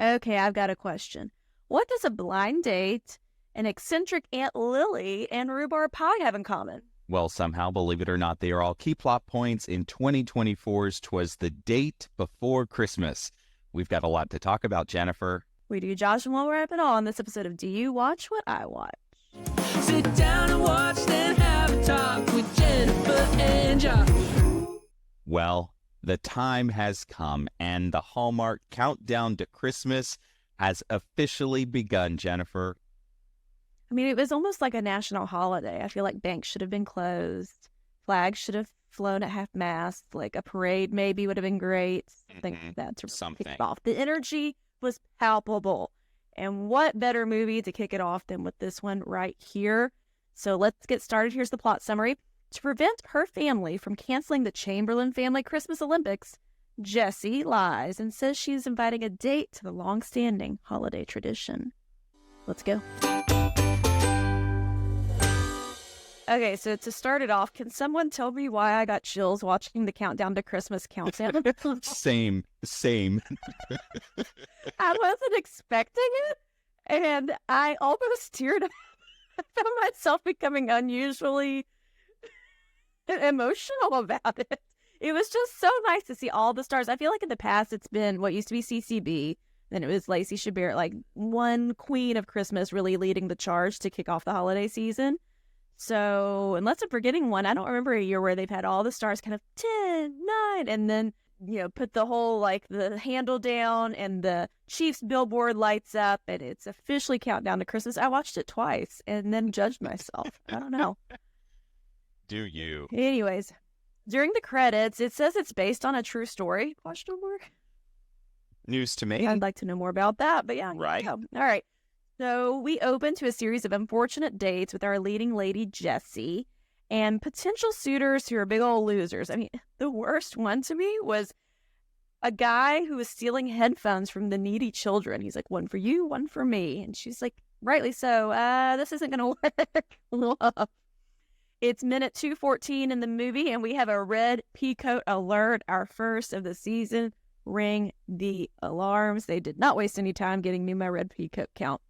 Okay, I've got a question. What does a blind date, an eccentric Aunt Lily, and rhubarb pie have in common? Well, somehow, believe it or not, they are all key plot points in 2024's Twas the Date Before Christmas. We've got a lot to talk about, Jennifer. We do, Josh, and we'll wrap it all on this episode of Do You Watch What I Watch? Sit down and watch, then have a talk with Jennifer and Josh. Well, the time has come, and the Hallmark countdown to Christmas has officially begun, Jennifer. I mean, it was almost like a national holiday. I feel like banks should have been closed. Flags should have flown at half-mast. Like a parade maybe would have been great. Something like that to kick it off. The energy was palpable. And what better movie to kick it off than with this one right here? So let's get started. Here's the plot summary. To prevent her family from canceling the Chamberlain family Christmas Olympics, Jessie lies and says she's inviting a date to the long-standing holiday tradition. Let's go. Okay, so to start it off, can someone tell me why I got chills watching the Countdown to Christmas countdown? Same. I wasn't expecting it, and I almost teared up. I found myself becoming unusually emotional about it. It was just so nice to see all the stars. I feel like in the past it's been what used to be CCB, then it was Lacey Chabert, like one queen of Christmas really leading the charge to kick off the holiday season. So, unless I'm forgetting one, I don't remember a year where they've had all the stars kind of 10, 9, and then, put the whole, like, the handle down and the Chiefs billboard lights up, and it's officially countdown to Christmas. I watched it twice and then judged myself. I don't know. Do you? Anyways, during the credits, it says it's based on a true story. News to me. I'd like to know more about that, but yeah. Right. All right. So we open to a series of unfortunate dates with our leading lady, Jessie, and potential suitors who are big old losers. I mean, the worst one to me was a guy who was stealing headphones from the needy children. He's like, one for you, one for me. And she's like, rightly so, this isn't going to work. It's minute 2:14 in the movie, and we have a red peacoat alert, our first of the season. Ring the alarms. They did not waste any time getting me my red peacoat count.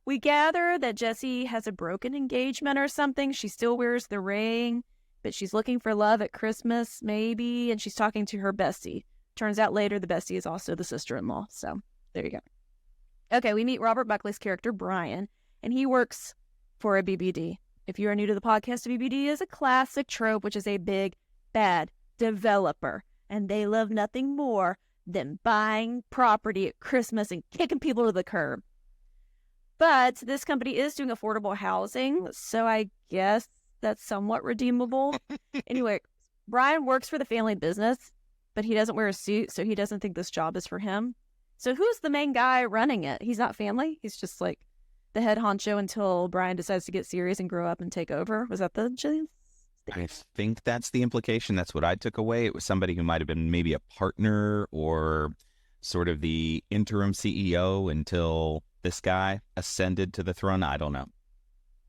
We gather that Jessie has a broken engagement or something. She still wears the ring, but she's looking for love at Christmas, maybe, and she's talking to her bestie. Turns out later the bestie is also the sister-in-law, so there you go. Okay, we meet Robert Buckley's character, Brian, and he works for a BBD. If you are new to the podcast, a BBD is a classic trope, which is a big, bad developer, and they love nothing more than buying property at Christmas and kicking people to the curb. But this company is doing affordable housing, so I guess that's somewhat redeemable. Anyway, Brian works for the family business, but he doesn't wear a suit, so he doesn't think this job is for him. So who's the main guy running it? He's not family. He's just like the head honcho until Brian decides to get serious and grow up and take over. Was that the gist? I think that's the implication. That's what I took away. It was somebody who might have been maybe a partner or sort of the interim CEO until this guy ascended to the throne. I don't know.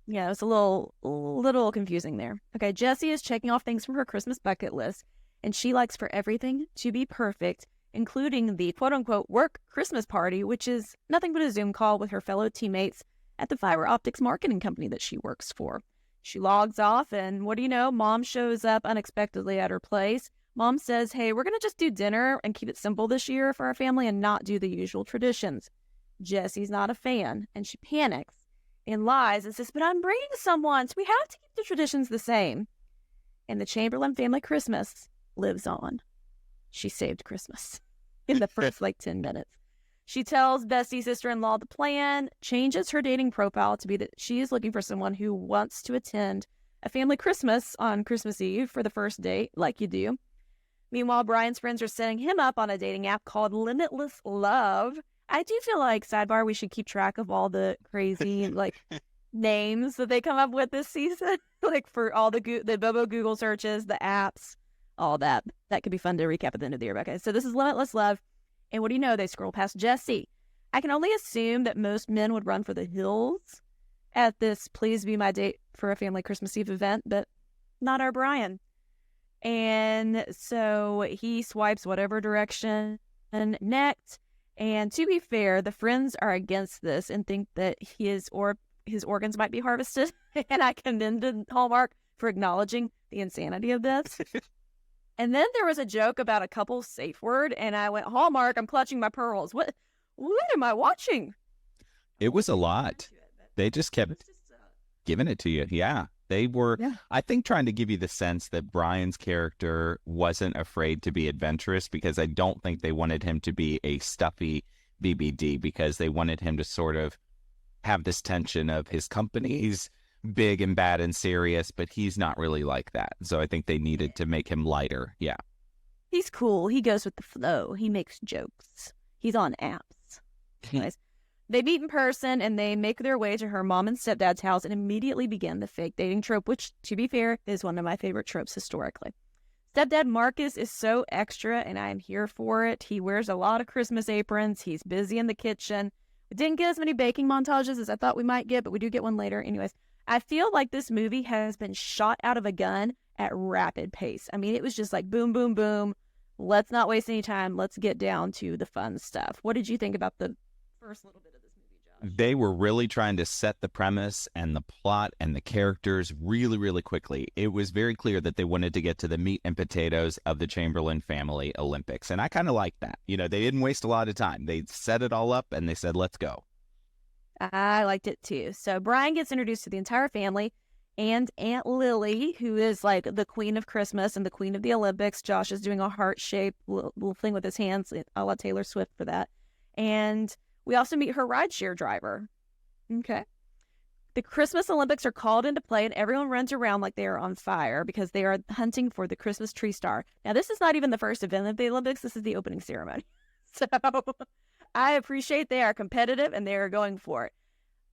Yeah, it was a little confusing there. Okay, Jessie is checking off things from her Christmas bucket list, and she likes for everything to be perfect, including the quote-unquote work Christmas party, which is nothing but a Zoom call with her fellow teammates at the fiber optics marketing company that she works for. She logs off, and what do you know? Mom shows up unexpectedly at her place. Mom says, hey, we're going to just do dinner and keep it simple this year for our family and not do the usual traditions. Jessie's not a fan, and she panics and lies and says, but I'm bringing someone, so we have to keep the traditions the same. And the Chamberlain family Christmas lives on. She saved Christmas in the first 10 minutes. She tells Bessie's sister-in-law the plan, changes her dating profile to be that she is looking for someone who wants to attend a family Christmas on Christmas Eve for the first date, like you do. Meanwhile, Brian's friends are setting him up on a dating app called Limitless Love. I do feel like, sidebar, we should keep track of all the crazy, names that they come up with this season. For all the Bobo Google searches, the apps, all that. That could be fun to recap at the end of the year. Okay, so this is Limitless Love. And what do you know? They scroll past Jessie. I can only assume that most men would run for the hills at this please be my date for a family Christmas Eve event, but not our Brian. And so he swipes whatever direction next. And to be fair, the friends are against this and think that his organs might be harvested. And I commended Hallmark for acknowledging the insanity of this. And then there was a joke about a couple's safe word, and I went, Hallmark, I'm clutching my pearls. What am I watching? It was a lot. They just kept giving it to you. Yeah. They were, I think, trying to give you the sense that Brian's character wasn't afraid to be adventurous, because I don't think they wanted him to be a stuffy BBD, because they wanted him to sort of have this tension of his company's big and bad and serious, but he's not really like that. So I think they needed to make him lighter. Yeah. He's cool. He goes with the flow. He makes jokes. He's on apps. Nice. They meet in person, and they make their way to her mom and stepdad's house and immediately begin the fake dating trope, which, to be fair, is one of my favorite tropes historically. Stepdad Marcus is so extra, and I am here for it. He wears a lot of Christmas aprons. He's busy in the kitchen. We didn't get as many baking montages as I thought we might get, but we do get one later. Anyways, I feel like this movie has been shot out of a gun at rapid pace. I mean, it was just like boom, boom, boom. Let's not waste any time. Let's get down to the fun stuff. What did you think about the first little bit of this movie, Josh? They were really trying to set the premise and the plot and the characters really, really quickly. It was very clear that they wanted to get to the meat and potatoes of the Chamberlain family Olympics. And I kind of like that. You know, they didn't waste a lot of time. They set it all up and they said, let's go. I liked it too. So Brian gets introduced to the entire family and Aunt Lily, who is like the queen of Christmas and the queen of the Olympics. Josh is doing a heart-shaped little thing with his hands, a la Taylor Swift for that. And we also meet her rideshare driver. Okay. The Christmas Olympics are called into play, and everyone runs around like they are on fire because they are hunting for the Christmas tree star. Now, this is not even the first event of the Olympics. This is the opening ceremony. So I appreciate they are competitive and they are going for it.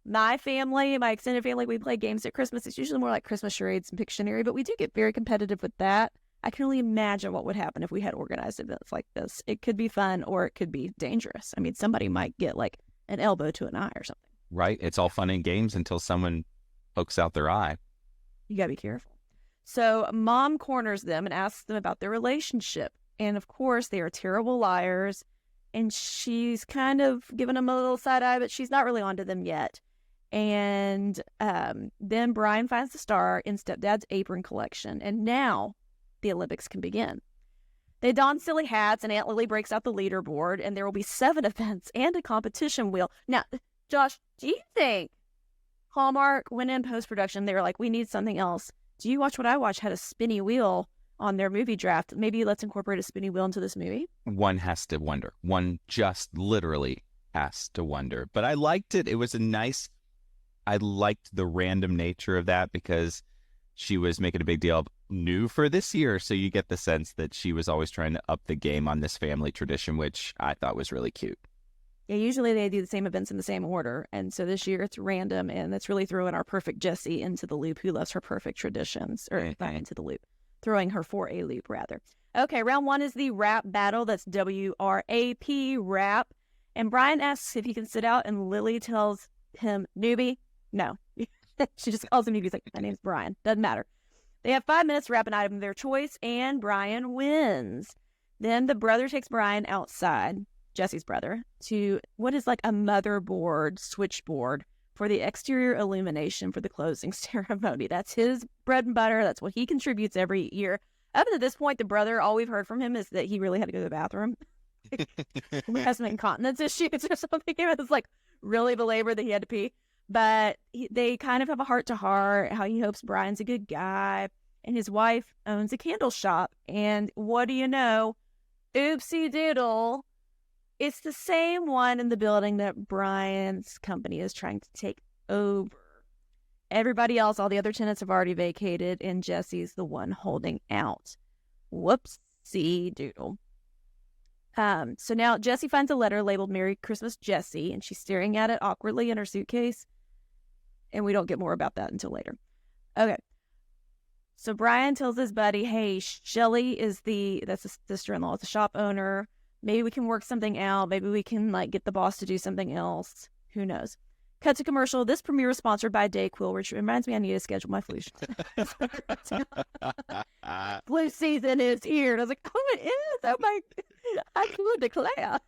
My family, my extended family, we play games at Christmas. It's usually more like Christmas charades and Pictionary, but we do get very competitive with that. I can only imagine what would happen if we had organized events like this. It could be fun or it could be dangerous. I mean, somebody might get like an elbow to an eye or something. Right? It's all fun and games until someone pokes out their eye. You got to be careful. So Mom corners them and asks them about their relationship. And of course, they are terrible liars. And she's kind of giving them a little side eye, but she's not really onto them yet. And then Brian finds the star in Stepdad's apron collection. And now the Olympics can begin. They don silly hats, and Aunt Lily breaks out the leaderboard, and there will be 7 events and a competition wheel. Now, Josh, do you think Hallmark went in post-production, they were like, we need something else? Do you watch what I watch? Had a spinny wheel on their movie draft. Maybe let's incorporate a spinny wheel into this movie. One has to wonder. One just literally has to wonder. But I liked it. It was I liked the random nature of that, because she was making a big deal of new for this year. So you get the sense that she was always trying to up the game on this family tradition, which I thought was really cute. Yeah, usually they do the same events in the same order. And so this year it's random, and that's really throwing our perfect Jessie into the loop, who loves her perfect traditions, or not into the loop, throwing her for a loop, rather. Okay, round 1 is the rap battle. That's W-R-A-P, rap. And Brian asks if he can sit out, and Lily tells him, newbie. No. She just calls him newbie. He's like, my name's Brian. Doesn't matter. They have 5 minutes to rap an item of their choice, and Brian wins. Then the brother takes Brian outside, Jesse's brother, to what is like a motherboard switchboard for the exterior illumination for the closing ceremony. That's his bread and butter. That's what he contributes every year. Up to this point, the brother, all we've heard from him is that he really had to go to the bathroom. He has some incontinence issues or something. It was like really belabored that he had to pee. But they kind of have a heart-to-heart, how he hopes Brian's a good guy. And his wife owns a candle shop. And what do you know? Oopsie doodle. It's the same one in the building that Brian's company is trying to take over. Everybody else, all the other tenants have already vacated, and Jesse's the one holding out. Whoopsie doodle. So now Jessie finds a letter labeled Merry Christmas, Jessie, and she's staring at it awkwardly in her suitcase. And we don't get more about that until later. Okay. So Brian tells his buddy, hey, Shelly that's his sister-in-law, is the shop owner. Maybe we can work something out. Maybe we can like get the boss to do something else. Who knows? Cut to commercial. This premiere was sponsored by Dayquil, which reminds me I need to schedule my flu shot. Flu season is here. And I was like, oh, it is. Oh, my. I could declare.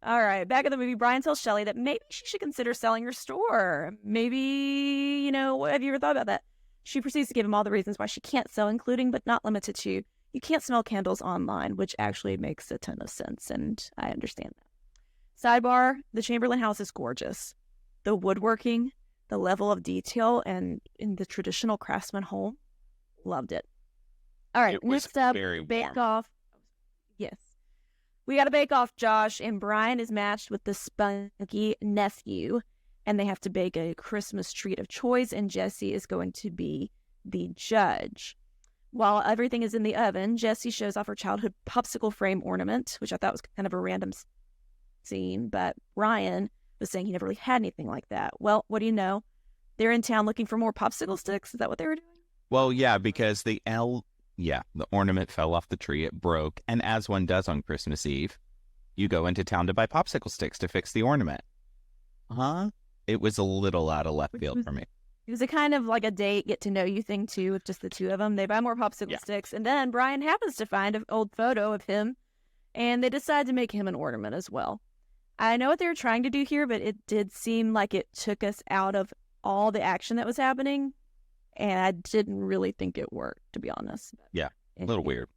All right. Back in the movie, Brian tells Shelley that maybe she should consider selling her store. Maybe, have you ever thought about that? She proceeds to give him all the reasons why she can't sell, including but not limited to, you can't smell candles online, which actually makes a ton of sense, and I understand that. Sidebar, the Chamberlain house is gorgeous. The woodworking, the level of detail, and in the traditional craftsman home, loved it. All right, next up, Bake Off. Yes. We got a Bake Off, Josh, and Brian is matched with the spunky nephew, and they have to bake a Christmas treat of choice, and Jessie is going to be the judge. While everything is in the oven, Jessie shows off her childhood popsicle frame ornament, which I thought was kind of a random scene, but Brian was saying he never really had anything like that. Well, what do you know? They're in town looking for more popsicle sticks. Is that what they were doing? Well, yeah, because the ornament fell off the tree. It broke. And as one does on Christmas Eve, you go into town to buy popsicle sticks to fix the ornament. Huh? It was a little out of left field for me. It was a kind of like a date, get to know you thing too, with just the two of them. They buy more popsicle sticks. And then Brian happens to find an old photo of him, and they decide to make him an ornament as well. I know what they were trying to do here, but it did seem like it took us out of all the action that was happening, and I didn't really think it worked, to be honest. Yeah, a little weird.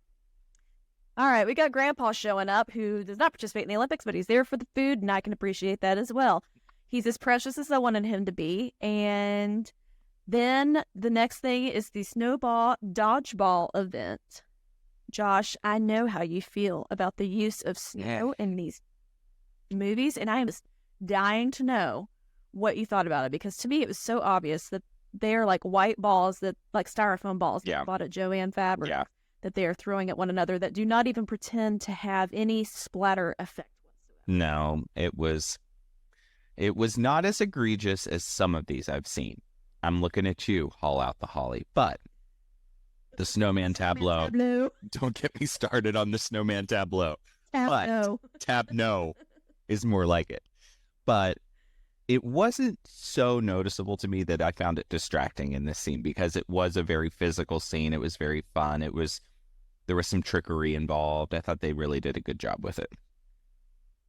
All right, we got Grandpa showing up, who does not participate in the Olympics, but he's there for the food, and I can appreciate that as well. He's as precious as I wanted him to be, and then the next thing is the snowball dodgeball event. Josh, I know how you feel about the use of snow in these movies, and I am dying to know what you thought about it, because to me it was so obvious that they're like white balls, that like styrofoam balls that you bought at Joann Fabric, that they are throwing at one another that do not even pretend to have any splatter effect whatsoever. No, it was not as egregious as some of these I've seen. I'm looking at you, haul out the holly, but the snowman tableau. Don't get me started on the snowman tableau. Tableau is more like it. But it wasn't so noticeable to me that I found it distracting in this scene, because it was a very physical scene. It was very fun. There was some trickery involved. I thought they really did a good job with it.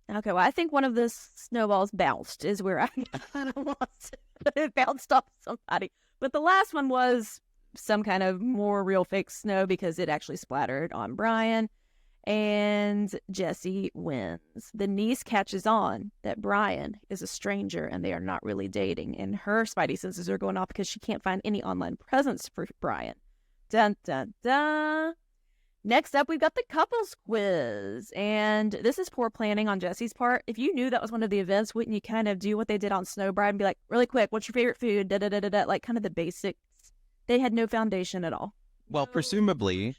Okay, well, I think one of the snowballs bounced is where I kind of lost it. It bounced off somebody. But the last one was some kind of more real fake snow, because it actually splattered on Brian. And Jessie wins. The niece catches on that Brian is a stranger and they are not really dating. And her spidey senses are going off because she can't find any online presence for Brian. Dun, dun, dun. Next up, we've got the couples quiz. And this is poor planning on Jessie's part. If you knew that was one of the events, wouldn't you kind of do what they did on Snow Bride and be like, really quick, what's your favorite food? Da, da, da, da, da. Like kind of the basics. They had no foundation at all. Well, presumably,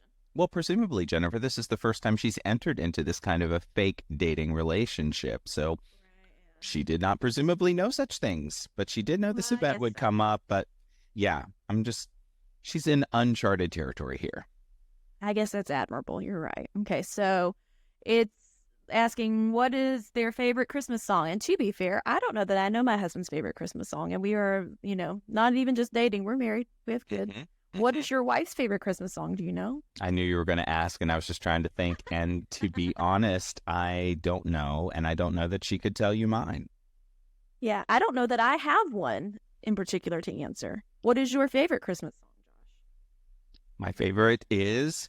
Jennifer, this is the first time she's entered into this kind of a fake dating relationship. So she did not presumably know such things, but she did know this event would come up. But yeah, she's in uncharted territory here. I guess that's admirable. You're right. Okay, so it's asking what is their favorite Christmas song. And to be fair, I don't know that I know my husband's favorite Christmas song. And we are, not even just dating. We're married. We have kids. Mm-hmm. What is your wife's favorite Christmas song? Do you know? I knew you were going to ask, and I was just trying to think. And to be honest, I don't know. And I don't know that she could tell you mine. Yeah, I don't know that I have one in particular to answer. What is your favorite Christmas song, Josh? My favorite is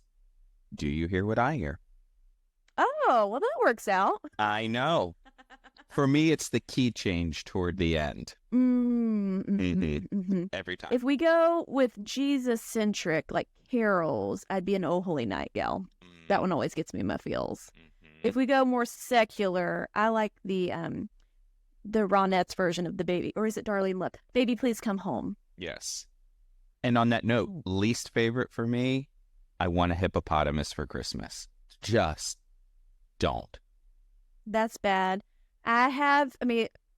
Do You Hear What I Hear? Oh, well, that works out. I know. For me, it's the key change toward the end. Every time. If we go with Jesus-centric, like carols, I'd be an Oh Holy Night gal. That one always gets me in my feels. If we go more secular, I like the Ronettes version of the Baby, or is it Darlene Love? Baby, Please Come Home. Yes. And on that note, least favorite for me, I Want a Hippopotamus for Christmas. Just don't. That's bad. My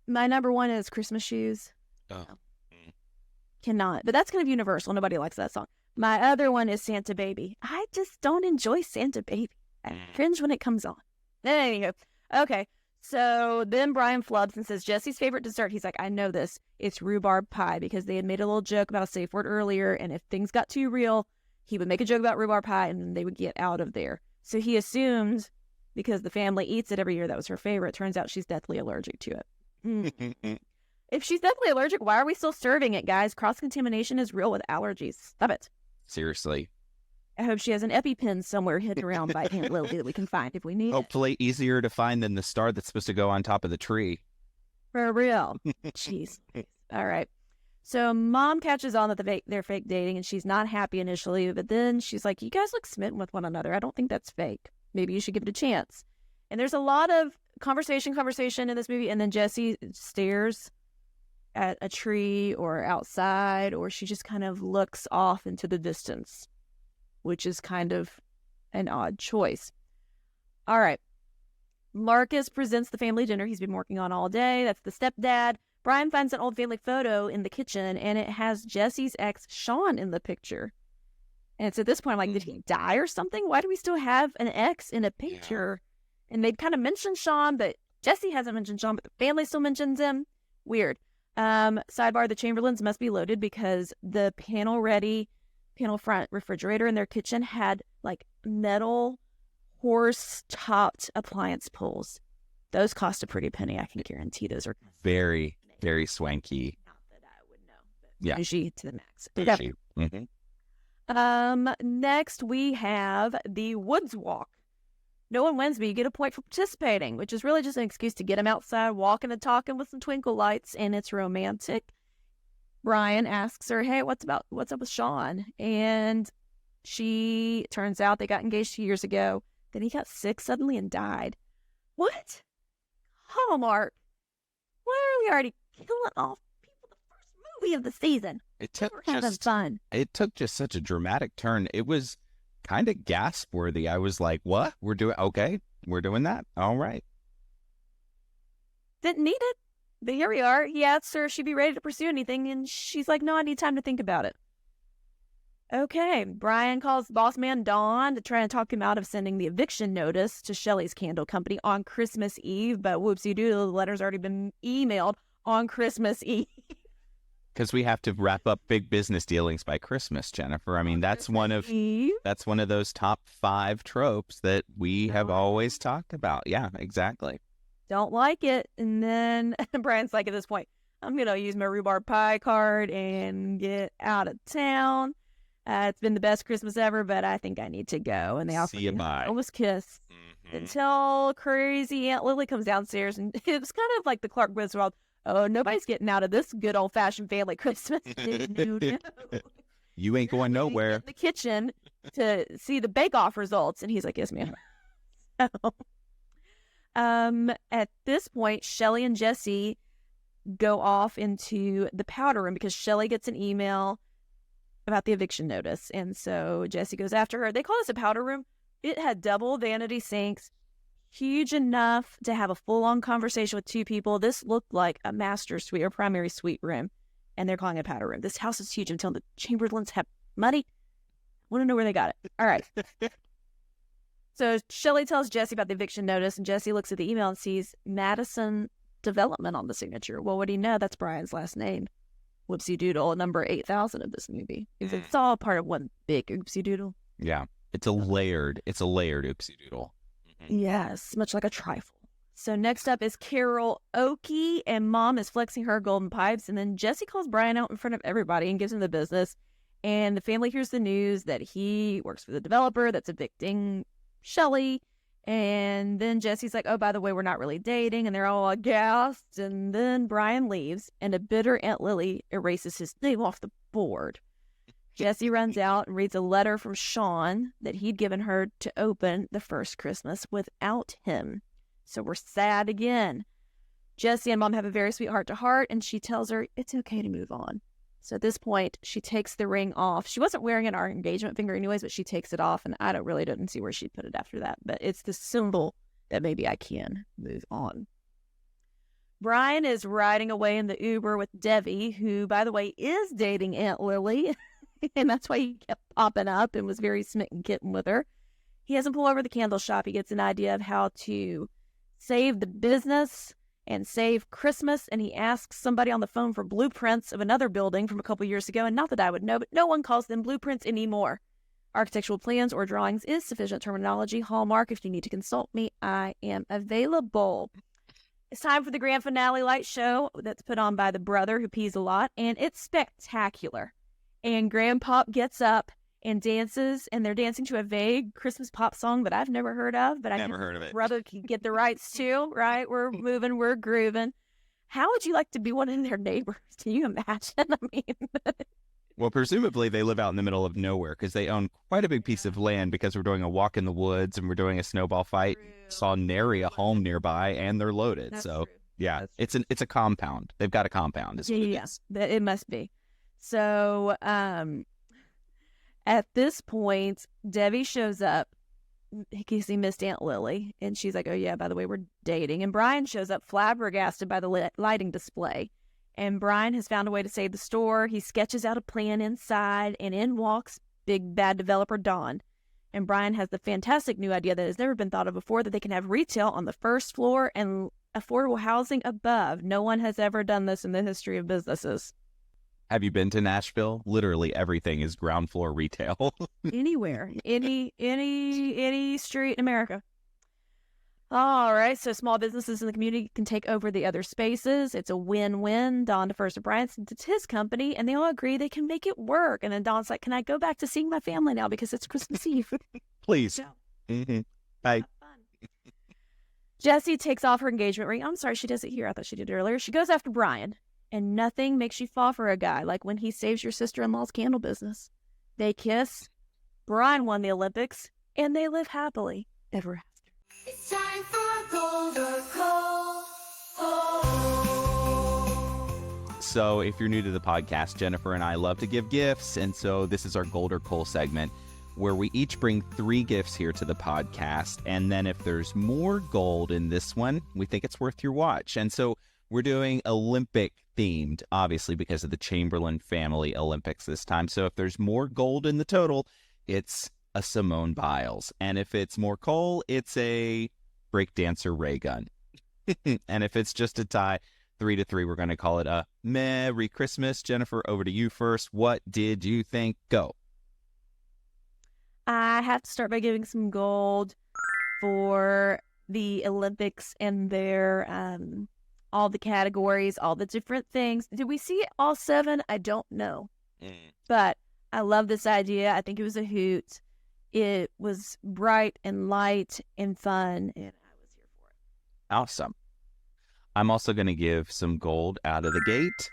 number one is Christmas Shoes. Oh. Cannot. But that's kind of universal. Nobody likes that song. My other one is Santa Baby. I just don't enjoy Santa Baby. I cringe when it comes on. There you go. Okay. So then Brian flubs and says Jesse's favorite dessert. He's like, I know this. It's rhubarb pie, because they had made a little joke about a safe word earlier. And if things got too real, he would make a joke about rhubarb pie and then they would get out of there. So he assumed, because the family eats it every year, that was her favorite. Turns out she's deathly allergic to it. If she's deathly allergic, why are we still serving it, guys? Cross-contamination is real with allergies. Stop it. Seriously. I hope she has an EpiPen somewhere hidden around by Aunt Lily that we can find if we need it. Hopefully easier to find than the star that's supposed to go on top of the tree. For real. Jeez. All right. So Mom catches on that they're fake dating, and she's not happy initially, but then she's like, you guys look smitten with one another. I don't think that's fake. Maybe you should give it a chance. And there's a lot of conversation in this movie, and then Jessie stares at a tree or outside, or she just kind of looks off into the distance, which is kind of an odd choice. All right. Marcus presents the family dinner he's been working on all day. That's the stepdad. Brian finds an old family photo in the kitchen, and it has Jesse's ex, Sean, in the picture. And it's at this point, I'm like, did he die or something? Why do we still have an ex in a picture? Yeah. And they'd kind of mentioned Sean, but Jesse hasn't mentioned Sean, but the family still mentions him. Weird. Sidebar, the Chamberlains must be loaded because the panel front refrigerator in their kitchen had like metal horse-topped appliance pulls. Those cost a pretty penny. I can guarantee those are very, very swanky. Not that I would know, but bougie to the max. Bougie. Mm-hmm. Next we have the Woods Walk. No one wins, but you get a point for participating, which is really just an excuse to get them outside, walking and talking with some twinkle lights, and it's romantic. Brian asks her, hey, what's up with Sean? And she turns out they got engaged 2 years ago. Then he got sick suddenly and died. What? Hallmark. Why are we already killing off people the first movie of the season? We're having fun. It took just such a dramatic turn. It was kind of gasp worthy. I was like, what? We're doing that? All right. Didn't need it. But here we are. He asks her if she'd be ready to pursue anything, and she's like, no, I need time to think about it. Okay. Brian calls boss man Don to try and talk him out of sending the eviction notice to Shelley's candle company on Christmas Eve, but whoopsie-doodle, the letter's already been emailed on Christmas Eve. Because we have to wrap up big business dealings by Christmas, Jennifer. I mean, that's one of those top 5 tropes that we have always talked about. Yeah, exactly. Don't like it. And then Brian's like, at this point, I'm going to use my rhubarb pie card and get out of town. It's been the best Christmas ever, but I think I need to go. And they offer me a almost kiss until crazy Aunt Lily comes downstairs. And it was kind of like the Clark Griswold. Oh, nobody's getting out of this good old-fashioned family Christmas. No. You ain't going nowhere. In the kitchen to see the bake-off results. And he's like, yes, ma'am. At this point, Shelley and Jesse go off into the powder room because Shelley gets an email about the eviction notice. And so Jesse goes after her. They call this a powder room. It had double vanity sinks, huge enough to have a full-on conversation with 2 people. This looked like a master suite or primary suite room, and they're calling it a powder room. This house is huge until the Chamberlains have money. I want to know where they got it. All right. So Shelley tells Jesse about the eviction notice, and Jesse looks at the email and sees Madison Development on the signature. Well, what do you know? That's Brian's last name. Whoopsie doodle, number 8,000 of this movie. It's all part of one big oopsie doodle. Yeah. It's a layered oopsie doodle. Yes, much like a trifle. So next up is Carol Oakey, and Mom is flexing her golden pipes, and then Jesse calls Brian out in front of everybody and gives him the business, and the family hears the news that he works for the developer that's evicting Shelley, and then Jesse's like, oh, by the way, we're not really dating, and they're all aghast, and then Brian leaves, and a bitter Aunt Lily erases his name off the board. Jesse runs out and reads a letter from Sean that he'd given her to open the first Christmas without him. So we're sad again. Jesse and Mom have a very sweet heart-to-heart, and she tells her it's okay to move on. So at this point, she takes the ring off. She wasn't wearing it on her engagement finger anyways, but she takes it off, and I didn't see where she'd put it after that. But it's the symbol that maybe I can move on. Brian is riding away in the Uber with Debbie, who, by the way, is dating Aunt Lily. And that's why he kept popping up and was very smitten kitten with her. He has him pull over the candle shop. He gets an idea of how to save the business and save Christmas. And he asks somebody on the phone for blueprints of another building from a couple years ago. And not that I would know, but no one calls them blueprints anymore. Architectural plans or drawings is sufficient terminology. Hallmark, if you need to consult me, I am available. It's time for the grand finale light show that's put on by the brother who pees a lot, and it's spectacular. And Grandpop gets up and dances, and they're dancing to a vague Christmas pop song that I've never heard of, but I Never heard of it. Brother can get the rights to, right? We're moving, we're grooving. How would you like to be one of their neighbors? Can you imagine? I mean... Well, presumably they live out in the middle of nowhere because they own quite a big piece of land because we're doing a walk in the woods and we're doing a snowball fight. Saw nary a home nearby and they're loaded. That's so, true. yeah, it's a compound. They've got a compound. Is what it is. It must be. So, at this point, Debbie shows up because he missed Aunt Lily. And she's like, oh, yeah, by the way, we're dating. And Brian shows up flabbergasted by the lighting display. And Brian has found a way to save the store. He sketches out a plan inside, and in walks big bad developer Don. And Brian has the fantastic new idea that has never been thought of before, that they can have retail on the first floor and affordable housing above. No one has ever done this in the history of businesses. Have you been to Nashville? Literally everything is ground floor retail. Anywhere, any street in America. All right, so small businesses in the community can take over the other spaces. It's a win-win. Don defers to Brian since it's his company, and they all agree they can make it work. And then Don's like, can I go back to seeing my family now because it's Christmas Eve? Please. So, Bye. have fun. Jessie takes off her engagement ring. I'm sorry, she does it here. I thought she did it earlier. She goes after Brian, and nothing makes you fall for a guy like when he saves your sister-in-law's candle business. They kiss. Brian won the Olympics, and they live happily ever after. It's time for Gold or Coal. So if you're new to the podcast, Jennifer and I love to give gifts. And so this is our Gold or Coal segment where we each bring 3 gifts here to the podcast. And then if there's more gold in this one, we think it's worth your watch. And so we're doing Olympic themed, obviously, because of the Chamberlain family Olympics this time. So if there's more gold in the total, it's a Simone Biles. And if it's more coal, it's a breakdancer ray gun. And if it's just a tie, 3-3, we're going to call it a Merry Christmas. Jennifer, over to you first. What did you think? Go. I have to start by giving some gold for the Olympics and their all the categories, all the different things. Did we see all 7? I don't know. But I love this idea. I think it was a hoot. It was bright and light and fun, and I was here for it. Awesome. I'm also going to give some gold out of the gate.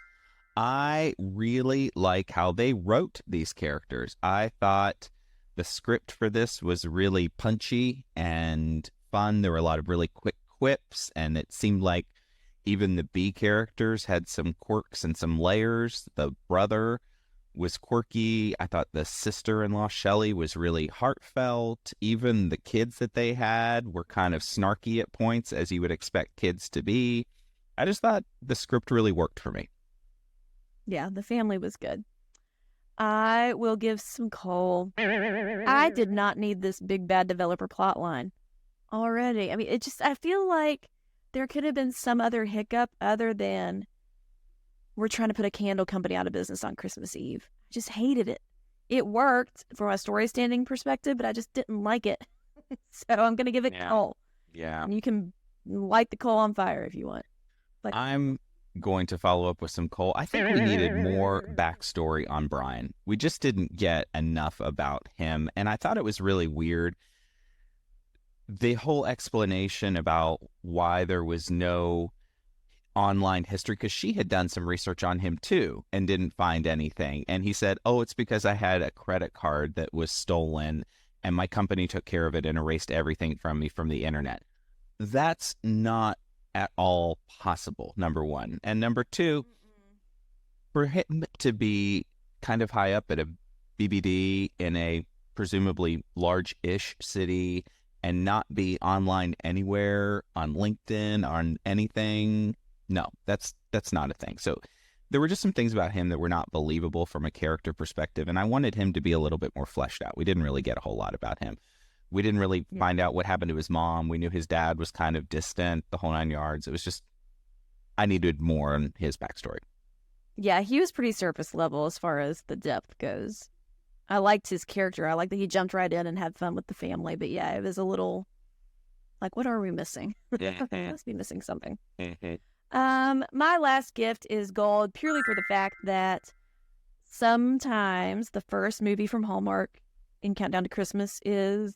I really like how they wrote these characters. I thought the script for this was really punchy and fun. There were a lot of really quick quips, and it seemed like even the B characters had some quirks and some layers. The brother was quirky. I thought the sister-in-law, Shelley, was really heartfelt. Even the kids that they had were kind of snarky at points, as you would expect kids to be. I just thought the script really worked for me. Yeah, the family was good. I will give some coal. I did not need this big bad developer plot line already. I mean, I feel like there could have been some other hiccup other than we're trying to put a candle company out of business on Christmas Eve. I just hated it. It worked from a story standing perspective, but I just didn't like it. So I'm going to give it coal. Yeah. And you can light the coal on fire if you want. I'm going to follow up with some coal. I think we needed more backstory on Brian. We just didn't get enough about him. And I thought it was really weird. The whole explanation about why there was no online history, because she had done some research on him too and didn't find anything. And he said, oh, it's because I had a credit card that was stolen and my company took care of it and erased everything from me from the internet. That's not at all possible, number one. And number two, for him to be kind of high up at a BBD in a presumably large-ish city and not be online anywhere, on LinkedIn, on anything, no, that's not a thing. So there were just some things about him that were not believable from a character perspective, and I wanted him to be a little bit more fleshed out. We didn't really get a whole lot about him. We didn't really find out what happened to his mom. We knew his dad was kind of distant, the whole 9 yards. It was just, I needed more on his backstory. Yeah, he was pretty surface level as far as the depth goes. I liked his character. I liked that he jumped right in and had fun with the family. But yeah, it was a little like, what are we missing? Must be missing something. My last gift is gold purely for the fact that sometimes the first movie from Hallmark in Countdown to Christmas is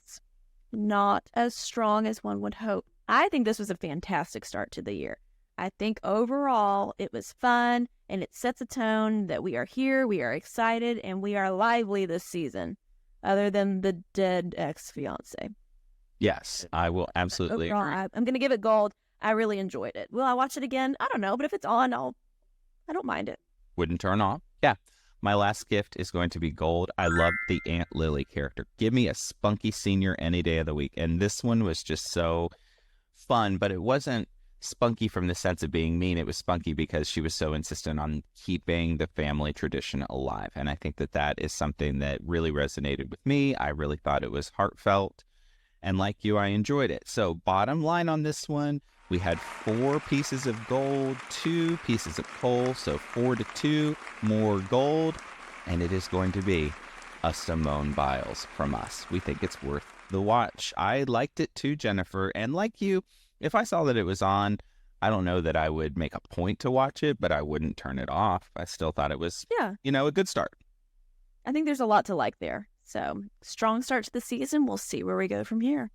not as strong as one would hope. I think this was a fantastic start to the year. I think overall it was fun and it sets a tone that we are here, we are excited, and we are lively this season, other than the dead ex-fiance. Yes, I will absolutely Overall, agree. I'm going to give it gold. I really enjoyed it. Will I watch it again? I don't know, but if it's on, I don't mind it. Wouldn't turn off. Yeah. My last gift is going to be gold. I loved the Aunt Lily character. Give me a spunky senior any day of the week. And this one was just so fun, but it wasn't spunky from the sense of being mean. It was spunky because she was so insistent on keeping the family tradition alive. And I think that that is something that really resonated with me. I really thought it was heartfelt. And like you, I enjoyed it. So bottom line on this one, we had 4 pieces of gold, 2 pieces of coal, so 4-2, more gold, and it is going to be a Simone Biles from us. We think it's worth the watch. I liked it too, Jennifer, and like you, if I saw that it was on, I don't know that I would make a point to watch it, but I wouldn't turn it off. I still thought it was, a good start. I think there's a lot to like there. So, strong start to the season. We'll see where we go from here.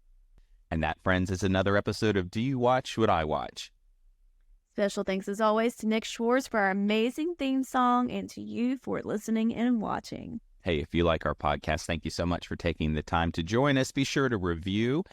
And that, friends, is another episode of Do You Watch What I Watch? Special thanks, as always, to Nick Schwartz for our amazing theme song and to you for listening and watching. Hey, if you like our podcast, thank you so much for taking the time to join us. Be sure to review,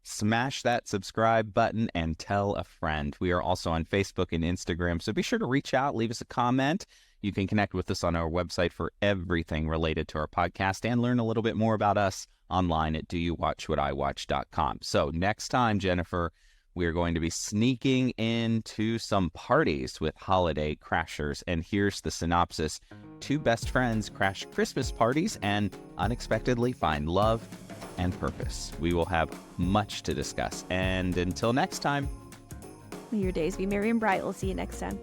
smash that subscribe button, and tell a friend. We are also on Facebook and Instagram, so be sure to reach out, leave us a comment. You can connect with us on our website for everything related to our podcast and learn a little bit more about us online at doyouwatchwhatiwatch.com. So next time, Jennifer, we are going to be sneaking into some parties with holiday crashers. And here's the synopsis. 2 best friends crash Christmas parties and unexpectedly find love and purpose. We will have much to discuss. And until next time, May your days be merry and bright. We'll see you next time.